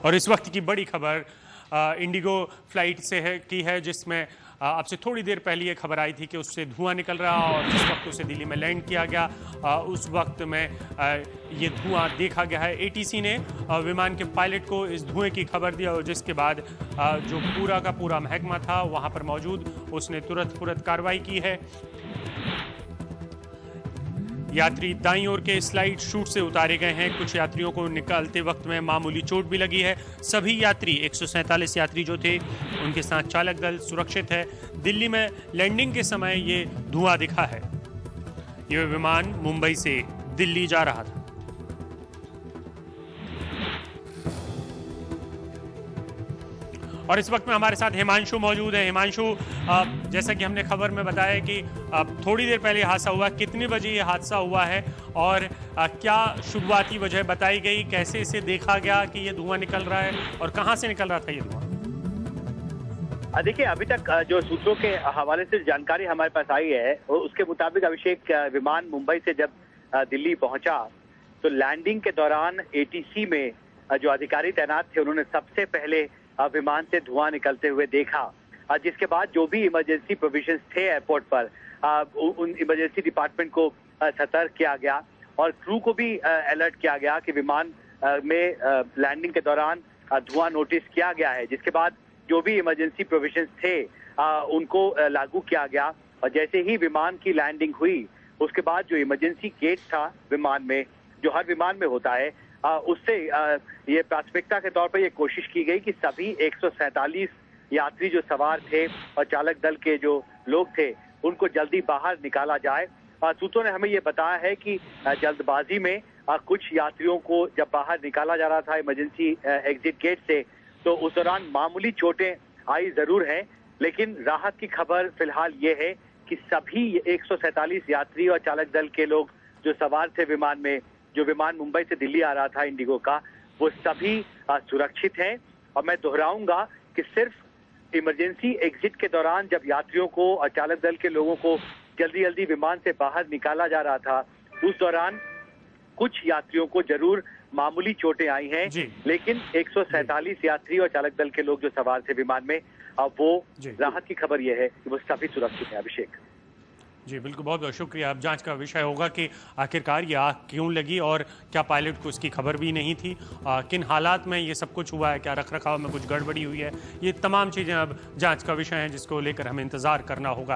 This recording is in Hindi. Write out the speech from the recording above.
और इस वक्त की बड़ी खबर इंडिगो फ्लाइट से है जिसमें अब से थोड़ी देर पहले ये खबर आई थी कि उससे धुआं निकल रहा और जिस वक्त उसे दिल्ली में लैंड किया गया उस वक्त में ये धुआं देखा गया है। एटीसी ने विमान के पायलट को इस धुएं की खबर दी और जिसके बाद जो पूरा का पूरा महकमा था वहां पर मौजूद उसने तुरंत कार्रवाई की है। यात्री दाईं ओर के स्लाइड शूट से उतारे गए हैं। कुछ यात्रियों को निकलते वक्त में मामूली चोट भी लगी है। सभी यात्री 147 यात्री जो थे उनके साथ चालक दल सुरक्षित है। दिल्ली में लैंडिंग के समय ये धुआं दिखा है। यह विमान मुंबई से दिल्ली जा रहा था। और इस वक्त में हमारे साथ हिमांशु मौजूद है। हिमांशु, जैसा कि हमने खबर में बताया कि थोड़ी देर पहले हादसा हुआ, कितने बजे ये हादसा हुआ है और क्या शुरुआती वजह बताई गई, कैसे इसे देखा गया कि ये धुआं निकल रहा है और कहां से निकल रहा था ये धुआं? देखिए, अभी तक जो सूत्रों के हवाले से जानकारी हमारे पास आई है उसके मुताबिक अभिषेक, विमान मुंबई से जब दिल्ली पहुंचा तो लैंडिंग के दौरान एटीसी में जो अधिकारी तैनात थे उन्होंने सबसे पहले विमान से धुआं निकलते हुए देखा, जिसके बाद जो भी इमरजेंसी प्रोविजंस थे एयरपोर्ट पर उन इमरजेंसी डिपार्टमेंट को सतर्क किया गया और क्रू को भी अलर्ट किया गया कि विमान में लैंडिंग के दौरान धुआं नोटिस किया गया है। जिसके बाद जो भी इमरजेंसी प्रोविजंस थे उनको लागू किया गया और जैसे ही विमान की लैंडिंग हुई उसके बाद जो इमरजेंसी गेट था विमान में, जो हर विमान में होता है, उससे ये प्राथमिकता के तौर पर ये कोशिश की गई कि सभी 147 यात्री जो सवार थे और चालक दल के जो लोग थे उनको जल्दी बाहर निकाला जाए। सूत्रों ने हमें ये बताया है कि जल्दबाजी में कुछ यात्रियों को जब बाहर निकाला जा रहा था इमरजेंसी एग्जिट गेट से तो उस दौरान मामूली चोटें आई जरूर हैं, लेकिन राहत की खबर फिलहाल ये है कि सभी 147 यात्री और चालक दल के लोग जो सवार थे विमान में, जो विमान मुंबई से दिल्ली आ रहा था इंडिगो का, वो सभी सुरक्षित हैं। और मैं दोहराऊंगा कि सिर्फ इमरजेंसी एग्जिट के दौरान जब यात्रियों को और चालक दल के लोगों को जल्दी जल्दी विमान से बाहर निकाला जा रहा था उस दौरान कुछ यात्रियों को जरूर मामूली चोटें आई हैं, लेकिन 147 यात्री और चालक दल के लोग जो सवार थे विमान में, वो राहत की खबर यह है कि वो सभी सुरक्षित है। अभिषेक जी बिल्कुल, बहुत बहुत शुक्रिया। अब जांच का विषय होगा कि आखिरकार ये आग क्यों लगी और क्या पायलट को इसकी खबर भी नहीं थी, किन हालात में ये सब कुछ हुआ है, क्या रखरखाव में कुछ गड़बड़ी हुई है, ये तमाम चीज़ें अब जांच का विषय हैं जिसको लेकर हमें इंतज़ार करना होगा।